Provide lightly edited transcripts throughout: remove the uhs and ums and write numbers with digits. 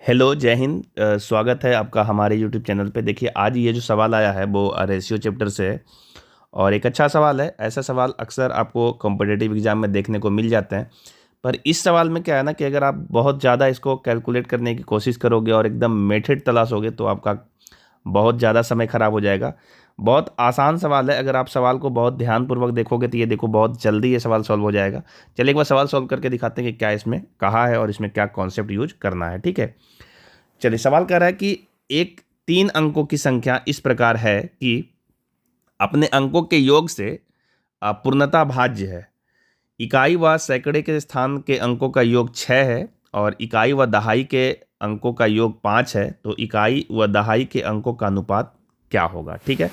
Hello, जय हिंद। स्वागत है आपका हमारे यूट्यूब चैनल पे। देखिए, आज ये जो सवाल आया है वो रेशियो चैप्टर से है और एक अच्छा सवाल है। ऐसा सवाल अक्सर आपको कॉम्पिटिटिव एग्जाम में देखने को मिल जाते हैं। पर इस सवाल में क्या है ना कि अगर आप बहुत ज़्यादा इसको कैलकुलेट करने की कोशिश करोगे और एकदम मेथड तलाशोगे तो आपका बहुत ज़्यादा समय खराब हो जाएगा। बहुत आसान सवाल है। अगर आप सवाल को बहुत ध्यानपूर्वक देखोगे तो ये देखो बहुत जल्दी ये सवाल सॉल्व हो जाएगा। चलिए एक बार सवाल सॉल्व करके दिखाते हैं कि क्या इसमें कहा है और इसमें क्या कॉन्सेप्ट यूज करना है। ठीक है, चलिए। सवाल कर रहा है कि एक 3 अंकों की संख्या इस प्रकार है कि अपने अंकों के योग से पूर्णता भाज्य है। इकाई व सैकड़े के स्थान के अंकों का योग 6 है और इकाई व दहाई के अंकों का योग 5 है, तो इकाई व दहाई के अंकों का अनुपात क्या होगा। ठीक है,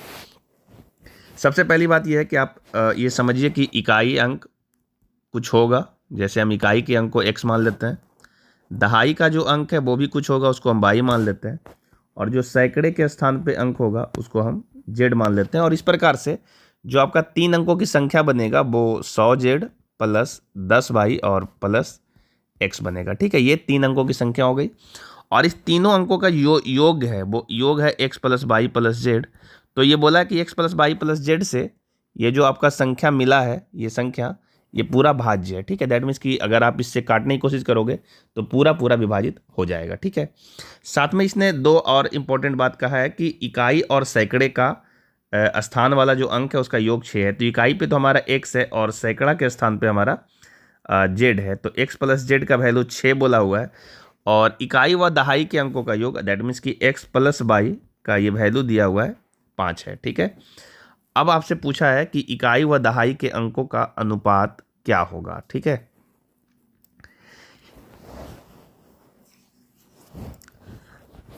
सबसे पहली बात यह है कि आप ये समझिए कि इकाई अंक कुछ होगा, जैसे हम इकाई के अंक को x मान लेते हैं। दहाई का जो अंक है वो भी कुछ होगा, उसको हम y मान लेते हैं। और जो सैकड़े के स्थान पे अंक होगा उसको हम z मान लेते हैं। और इस प्रकार से जो आपका 3 अंकों की संख्या बनेगा वो 100z प्लस 10y और प्लस x बनेगा। ठीक है, ये 3 अंकों की संख्या हो गई। और इस तीनों अंकों का योग है, वो योग है x plus Y plus Z. तो ये बोला कि x plus Y plus Z से ये जो आपका संख्या मिला है, ये संख्या ये पूरा भाज्य है। ठीक है, दैट मीन्स कि अगर आप इससे काटने की कोशिश करोगे तो पूरा पूरा विभाजित हो जाएगा। ठीक है, साथ में इसने दो और इम्पोर्टेंट बात कहा है कि इकाई और सैकड़े का स्थान वाला जो अंक है उसका योग 6 है। तो इकाई पे तो हमारा x है और सैकड़ा के स्थान पे हमारा जेड है, तो x प्लस जेड का वैल्यू 6 बोला हुआ है। और इकाई व दहाई के अंकों का योग दैट मीन्स कि x प्लस वाई का ये वैल्यू दिया हुआ है 5 है। ठीक है, अब आपसे पूछा है कि इकाई व दहाई के अंकों का अनुपात क्या होगा। ठीक है,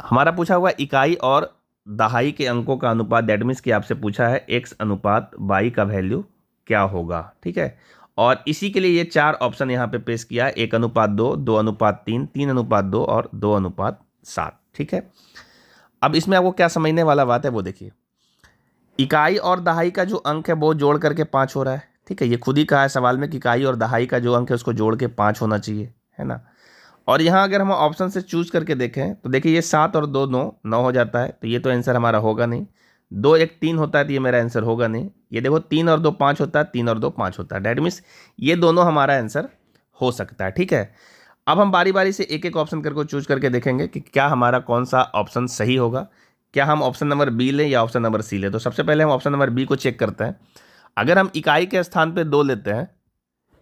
हमारा पूछा हुआ इकाई और दहाई के अंकों का अनुपात, दैट मीन्स कि आपसे पूछा है x अनुपात y का वैल्यू क्या होगा। ठीक है, और इसी के लिए ये 4 ऑप्शन यहाँ पे पेश किया है: 1:2, 2:3, 3:2 और 2:7। ठीक है, अब इसमें आपको क्या समझने वाला बात है वो देखिए। इकाई और दहाई का जो अंक है वो जोड़ करके 5 हो रहा है। ठीक है, ये खुद ही कहा है सवाल में कि इकाई और दहाई का जो अंक है उसको जोड़ के 5 होना चाहिए, है ना। और यहाँ अगर हम ऑप्शन से चूज करके देखें तो देखिए ये 7 और 2 9 हो जाता है, तो ये तो आंसर हमारा होगा नहीं। 2 1 3 होता है तो ये मेरा आंसर होगा नहीं। ये देखो 3 और 2 5 होता है, 3 और 2 5 होता है, डैट मीन्स ये दोनों हमारा आंसर हो सकता है। ठीक है, अब हम बारी बारी से एक एक ऑप्शन करके चूज करके देखेंगे कि क्या हमारा कौन सा ऑप्शन सही होगा। क्या हम ऑप्शन नंबर बी लें या ऑप्शन नंबर सी लें। तो सबसे पहले हम ऑप्शन नंबर बी को चेक करते हैं। अगर हम इकाई के स्थान पे 2 लेते हैं,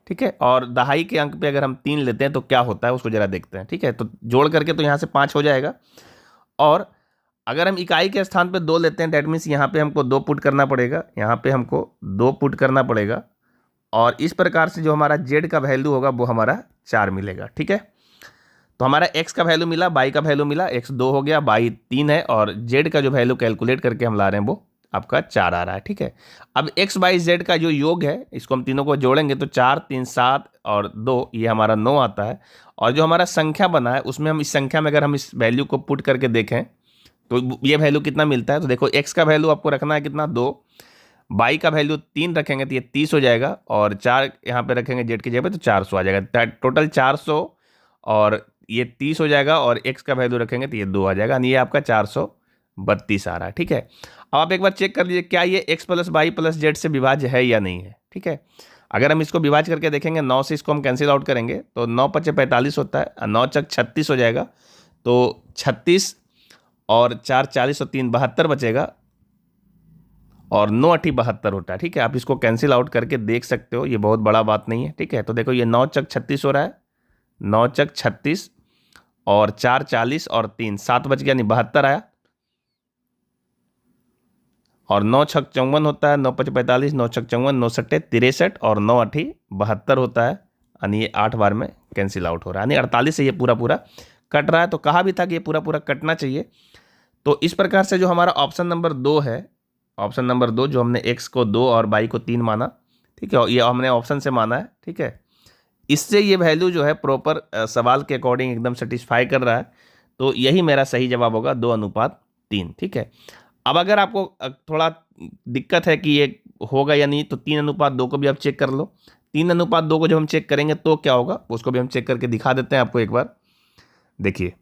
ठीक है, और दहाई के अंक पे अगर हम 3 लेते हैं तो क्या होता है उसको जरा देखते हैं। ठीक है, तो जोड़ करके तो यहाँ से 5 हो जाएगा। और अगर हम इकाई के स्थान पे 2 लेते हैं, डेट मीन्स यहाँ पे हमको 2 पुट करना पड़ेगा, यहाँ पे हमको 2 पुट करना पड़ेगा। और इस प्रकार से जो हमारा जेड का वैल्यू होगा वो हमारा 4 मिलेगा। ठीक है, तो हमारा x का वैल्यू मिला, y का वैल्यू मिला, x 2 हो गया, y 3 है, और z का जो वैल्यू कैलकुलेट करके हम ला रहे हैं वो आपका 4 आ रहा है। ठीक है, अब x y z का जो योग है इसको हम तीनों को जोड़ेंगे तो 4 3 7 और 2 ये हमारा 9 आता है। और जो हमारा संख्या बना है उसमें हम इस संख्या में अगर हम इस वैल्यू को पुट करके देखें तो ये वैल्यू कितना मिलता है। तो देखो x का वैल्यू आपको रखना है कितना, 2। y का वैल्यू 3 रखेंगे तो ये 30 हो जाएगा, और 4 यहाँ पे रखेंगे जेड की जगह पे तो 400 आ जाएगा। टोटल 400 और ये 30 हो जाएगा, और x का वैल्यू रखेंगे तो ये 2 आ जाएगा, ये आपका 432 आ रहा है। ठीक है, अब आप एक बार चेक कर लीजिए क्या ये x plus Y plus Z से विभाज्य है या नहीं है। ठीक है, अगर हम इसको विभाज्य करके देखेंगे, 9 से इसको हम कैंसिल आउट करेंगे तो 9 पचे 45 होता है, 9 चक 36 हो जाएगा, तो 36 और 4 40 और 3 72 बचेगा, और 9 8 72 होता है। ठीक है, आप इसको कैंसिल आउट करके देख सकते हो, ये बहुत बड़ा बात नहीं है। ठीक है, तो देखो ये 9 चक 36 हो रहा है, 9 चक 36 और 4 40 और 3 7 बच गया, नहीं 72 आया, और 9 छक 54 होता है, 9 पच 45, 9 छक 54, 9 सट्टे 63 और 9 अठी 72 होता है, यानी ये 8 बार में कैंसिल आउट हो रहा है, यानी 48 से ये पूरा पूरा कट रहा है। तो कहा भी था कि ये पूरा पूरा कटना चाहिए। तो इस प्रकार से जो हमारा ऑप्शन नंबर 2 है, ऑप्शन नंबर 2 जो हमने x को 2 और y को 3 माना, ठीक है, ये हमने ऑप्शन से माना है। ठीक है, इससे ये वैल्यू जो है प्रॉपर सवाल के अकॉर्डिंग एकदम सेटिस्फाई कर रहा है, तो यही मेरा सही जवाब होगा, 2:3। ठीक है, अब अगर आपको थोड़ा दिक्कत है कि ये होगा या नहीं तो 3:2 को भी आप चेक कर लो। 3:2 को जब हम चेक करेंगे तो क्या होगा उसको भी हम चेक करके दिखा देते हैं आपको एक बार। देखिए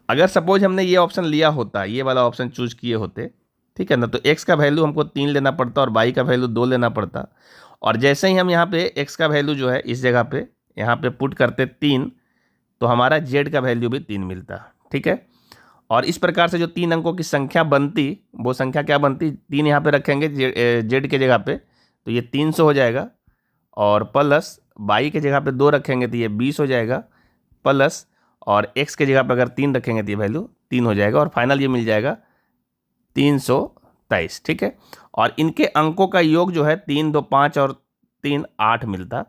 अगर सपोज हमने ये ऑप्शन लिया होता, ये वाला ऑप्शन चूज किए होते, ठीक है ना, तो x का वैल्यू हमको 3 लेना पड़ता और y का वैल्यू 2 लेना पड़ता। और जैसे ही हम यहाँ पे x का वैल्यू जो है इस जगह पे यहाँ पे पुट करते 3, तो हमारा z का वैल्यू भी 3 मिलता। ठीक है, और इस प्रकार से जो 3 अंकों की संख्या बनती, वो संख्या क्या बनती, 3 यहाँ पे रखेंगे z के जगह पे, तो ये 300 हो जाएगा, और प्लस y के जगह पे 2 रखेंगे तो ये 20 हो जाएगा, प्लस और x के जगह पे अगर 3 रखेंगे तो ये वैल्यू 3 हो जाएगा, और फाइनल ये मिल जाएगा 323। ठीक है, और इनके अंकों का योग जो है 3 2 5 और 3 8 मिलता,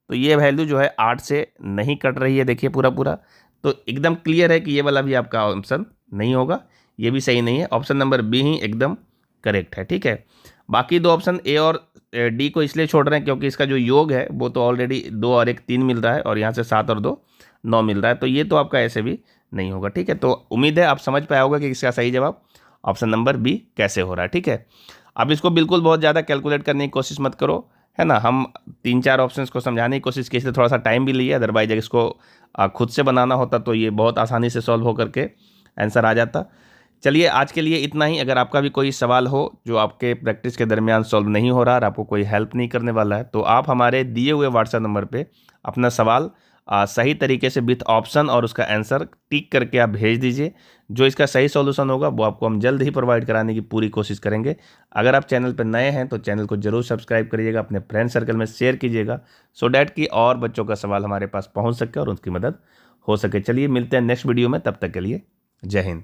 तो ये वैल्यू जो है 8 से नहीं कट रही है, देखिए पूरा पूरा। तो एकदम क्लियर है कि ये वाला भी आपका ऑप्शन नहीं होगा, ये भी सही नहीं है, ऑप्शन नंबर बी ही एकदम करेक्ट है। ठीक है, बाकी दो ऑप्शन ए और डी को इसलिए छोड़ रहे हैं क्योंकि इसका जो योग है वो तो ऑलरेडी 2 और 1 3 मिल रहा है, और यहाँ से 7 और 2 9 मिल रहा है, तो ये तो आपका ऐसे भी नहीं होगा। ठीक है, तो उम्मीद है आप समझ पाया होगा कि इसका सही जवाब ऑप्शन नंबर बी कैसे हो रहा है। ठीक है, अब इसको बिल्कुल बहुत ज़्यादा कैलकुलेट करने की कोशिश मत करो, है ना। हम 3-4 ऑप्शंस को समझाने की कोशिश की, इसलिए थोड़ा सा टाइम भी लिया, अदरवाइज अगर इसको खुद से बनाना होता तो ये बहुत आसानी से सॉल्व होकर के आंसर आ जाता। चलिए आज के लिए इतना ही। अगर आपका भी कोई सवाल हो जो आपके प्रैक्टिस के दरमियान सॉल्व नहीं हो रहा और आपको कोई हेल्प नहीं करने वाला है, तो आप हमारे दिए हुए व्हाट्सएप नंबर पे अपना सवाल सही तरीके से विथ ऑप्शन और उसका आंसर टिक करके आप भेज दीजिए। जो इसका सही सॉल्यूशन होगा वो आपको हम जल्द ही प्रोवाइड कराने की पूरी कोशिश करेंगे। अगर आप चैनल पर नए हैं तो चैनल को जरूर सब्सक्राइब करिएगा, अपने फ्रेंड सर्कल में शेयर कीजिएगा, सो डैट कि और बच्चों का सवाल हमारे पास पहुँच सके और उनकी मदद हो सके। चलिए मिलते हैं नेक्स्ट वीडियो में, तब तक के लिए जय हिंद।